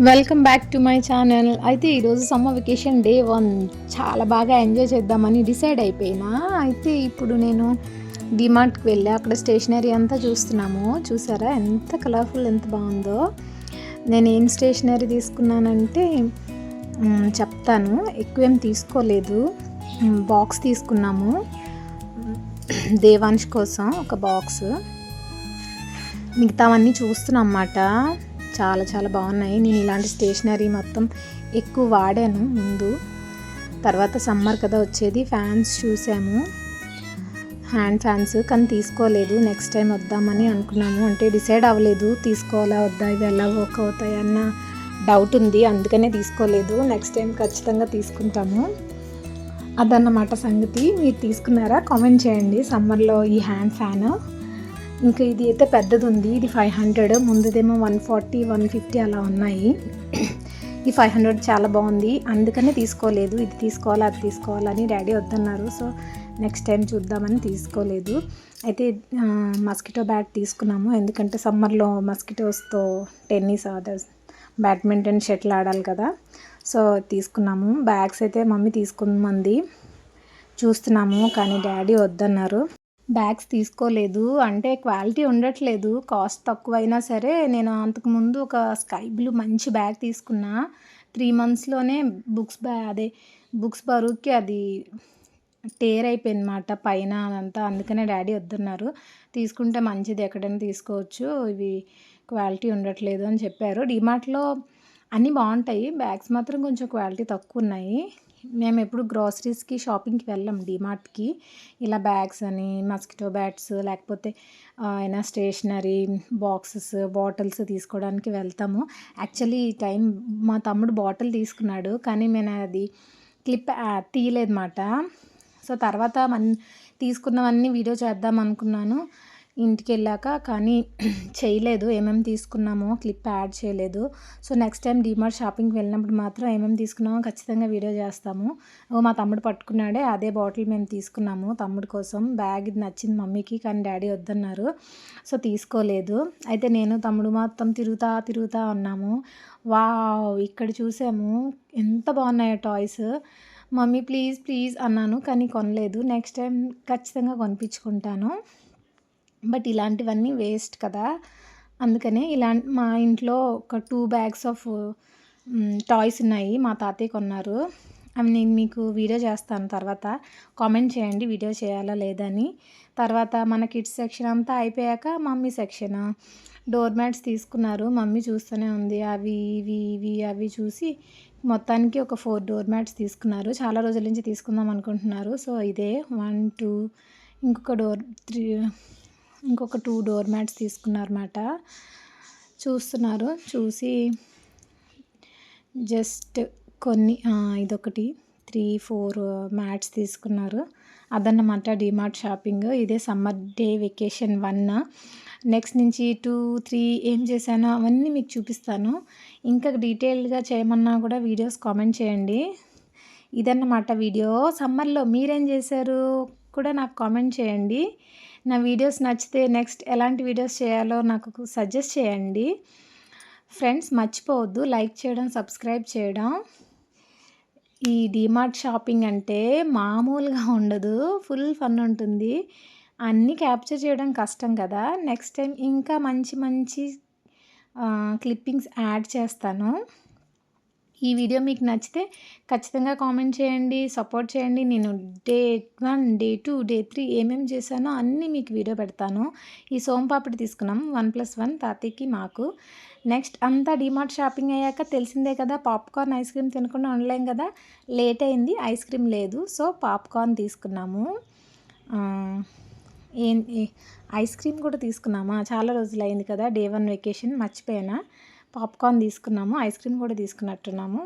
Welcome back to my channel. అయితే ఈరోజు summer vacation day 1 చాలా బాగా ఎంజాయ్ చేద్దామని డిసైడ్ అయిపోయినా. అయితే ఇప్పుడు నేను డిమార్ట్కి వెళ్ళి అక్కడ స్టేషనరీ అంతా చూస్తున్నాము. చూసారా ఎంత కలర్ఫుల్, ఎంత బాగుందో. నేను ఏం స్టేషనరీ తీసుకున్నానంటే చెప్తాను. ఎక్కువేం తీసుకోలేదు. బాక్స్ తీసుకున్నాము దేవాంశ్ కోసం, ఒక బాక్స్. మిగతావన్నీ చూస్తున్నాం అన్నమాట. చాలా చాలా బాగున్నాయి. నేను ఇలాంటి స్టేషనరీ మొత్తం ఎక్కువ వాడాను ముందు. తర్వాత సమ్మర్ కదా వచ్చేది, ఫ్యాన్స్ చూసాము, హ్యాండ్ ఫ్యాన్స్, కానీ తీసుకోలేదు. నెక్స్ట్ టైం వద్దామని అనుకున్నాము. అంటే డిసైడ్ అవ్వలేదు తీసుకోవాలా వద్దా, ఇవి ఎలా వర్క్ అవుతాయి అన్న డౌట్ ఉంది, అందుకనే తీసుకోలేదు. నెక్స్ట్ టైం ఖచ్చితంగా తీసుకుంటాము. అదన్నమాట సంగతి. మీరు తీసుకున్నారా? కామెంట్ చేయండి. సమ్మర్లో ఈ హ్యాండ్ ఫ్యాన్. ఇంకా ఇది అయితే పెద్దది ఉంది, ఇది 500, ముందుదేమో 140, 150 అలా ఉన్నాయి. ఈ 500 చాలా బాగుంది, అందుకనే తీసుకోలేదు. ఇది తీసుకోవాలా అది తీసుకోవాలని డాడీ వద్దన్నారు. సో నెక్స్ట్ టైం చూద్దామని తీసుకోలేదు. అయితే మస్కిటో బ్యాట్ తీసుకున్నాము, ఎందుకంటే సమ్మర్లో మస్కిటోస్తో టెన్నిస్, అదర్స్ బ్యాడ్మింటన్, షటిల్ ఆడాలి కదా. సో తీసుకున్నాము. బ్యాగ్స్ అయితే మమ్మీ తీసుకున్నది చూస్తున్నాము, కానీ డాడీ వద్దన్నారు. బ్యాగ్స్ తీసుకోలేదు అంటే క్వాలిటీ ఉండట్లేదు, కాస్ట్ తక్కువైనా సరే. నేను అంతకుముందు ఒక స్కై బ్లూ మంచి బ్యాగ్ తీసుకున్నా, 3 monthsలోనే బుక్స్ బరువుకి అది టేర్ అయిపోయింది అన్నమాట పైన అదంతా. అందుకనే డాడీ వద్దన్నారు. తీసుకుంటే మంచిది, ఎక్కడైనా తీసుకోవచ్చు, ఇవి క్వాలిటీ ఉండట్లేదు అని చెప్పారు. డిమార్ట్లో అన్నీ బాగుంటాయి, బ్యాగ్స్ మాత్రం కొంచెం క్వాలిటీ తక్కువ ఉన్నాయి. మేము ఎప్పుడు గ్రాసరీస్కి, షాపింగ్కి వెళ్ళాం డిమార్ట్కి. ఇలా బ్యాగ్స్ అని, మస్కిటో బ్యాట్స్, లేకపోతే అయినా స్టేషనరీ, బాక్సెస్, బాటిల్స్ తీసుకోవడానికి వెళ్తాము. యాక్చువల్లీ ఈ టైం మా తమ్ముడు బాటిల్ తీసుకున్నాడు, కానీ నేను అది క్లిప్ తీయలేదన్నమాట. సో తర్వాత తీసుకున్నవన్నీ వీడియో చేద్దాం అనుకున్నాను ఇంటికి వెళ్ళాక, కానీ చేయలేదు. ఏమేమి తీసుకున్నామో క్లిప్ యాడ్ చేయలేదు. సో నెక్స్ట్ టైం డిమార్ట్ షాపింగ్కి వెళ్ళినప్పుడు మాత్రం ఏమేమి తీసుకున్నామో ఖచ్చితంగా వీడియో చేస్తాము. మా తమ్ముడు పట్టుకున్నాడే, అదే బాటిల్ మేము తీసుకున్నాము తమ్ముడు కోసం. బ్యాగ్ ఇది నచ్చింది మమ్మీకి, కానీ డాడీ వద్దన్నారు. సో తీసుకోలేదు. అయితే నేను తమ్ముడు మొత్తం తిరుగుతా ఉన్నాము. వావ్, ఇక్కడ చూసాము ఎంత బాగున్నాయో టాయ్స్. మమ్మీ ప్లీజ్ ప్లీజ్ అన్నాను, కానీ కొనలేదు. నెక్స్ట్ టైం ఖచ్చితంగా కొనిపించుకుంటాను. బట్ ఇలాంటివన్నీ వేస్ట్ కదా, అందుకనే మా ఇంట్లో ఒక 2 bags ఆఫ్ టాయ్స్ ఉన్నాయి, మా తాతయ్య కొన్నారు. అవి నేను మీకు వీడియో చేస్తాను. తర్వాత కామెంట్ చేయండి వీడియో చేయాలా లేదని. తర్వాత మన కిడ్స్ సెక్షన్ అంతా అయిపోయాక మమ్మీ సెక్షన్. డోర్ మ్యాట్స్ తీసుకున్నారు, మమ్మీ చూస్తూనే ఉంది. అవి అవి చూసి మొత్తానికి ఒక 4 డోర్ మ్యాట్స్ తీసుకున్నారు. చాలా రోజుల నుంచి తీసుకుందాం అనుకుంటున్నారు. సో ఇదే 1, 2, ఇంకొక 2 డోర్ మ్యాట్స్ తీసుకున్నారన్నమాట. చూసి జస్ట్ కొన్ని ఇదొకటి 3, 4 మ్యాట్స్ తీసుకున్నారు. అదన్నమాట డిమార్ట్ షాపింగ్. ఇదే సమ్మర్ డే వెకేషన్ 1. నెక్స్ట్ నుంచి 2, 3 ఏం చేశానో అవన్నీ మీకు చూపిస్తాను. ఇంకా డీటెయిల్డ్గా చేయమన్నా కూడా వీడియోస్ కామెంట్ చేయండి. ఇదన్నమాట వీడియో. సమ్మర్లో మీరేం చేశారు కూడా నాకు కామెంట్ చేయండి. నా వీడియోస్ నచ్చితే నెక్స్ట్ ఎలాంటి వీడియోస్ చేయాలో నాకు సజెస్ట్ చేయండి. ఫ్రెండ్స్ మర్చిపోవద్దు లైక్ చేయడం, సబ్స్క్రైబ్ చేయడం. ఈ డిమార్ట్ షాపింగ్ అంటే మామూలుగా ఉండదు, ఫుల్ ఫన్ ఉంటుంది. అన్నీ క్యాప్చర్ చేయడం కష్టం కదా. నెక్స్ట్ టైం ఇంకా మంచి క్లిప్పింగ్స్ యాడ్ చేస్తాను. ఈ వీడియో మీకు నచ్చితే ఖచ్చితంగా కామెంట్ చేయండి, సపోర్ట్ చేయండి. నేను డే 1, డే 2, డే 3 ఏమేమి చేశానో అన్నీ మీకు వీడియో పెడతాను. ఈ సోంపాపిడి తీసుకున్నాం 1+1 తాతయ్యకి, మాకు. నెక్స్ట్ అంతా డిమార్ట్ షాపింగ్ అయ్యాక తెలిసిందే కదా, పాప్కార్న్, ఐస్ క్రీమ్ తినకుండా ఉండలేం కదా. లేట్ అయింది, ఐస్ క్రీమ్ లేదు. సో పాప్కార్న్ తీసుకున్నాము. ఐస్ క్రీమ్ కూడా తీసుకున్నామా, చాలా రోజులు అయింది కదా, డే 1 వెకేషన్ మర్చిపోయానా. పాప్కార్న్ తీసుకున్నాము, ఐస్ క్రీమ్ కూడా తీసుకున్నట్టున్నాము.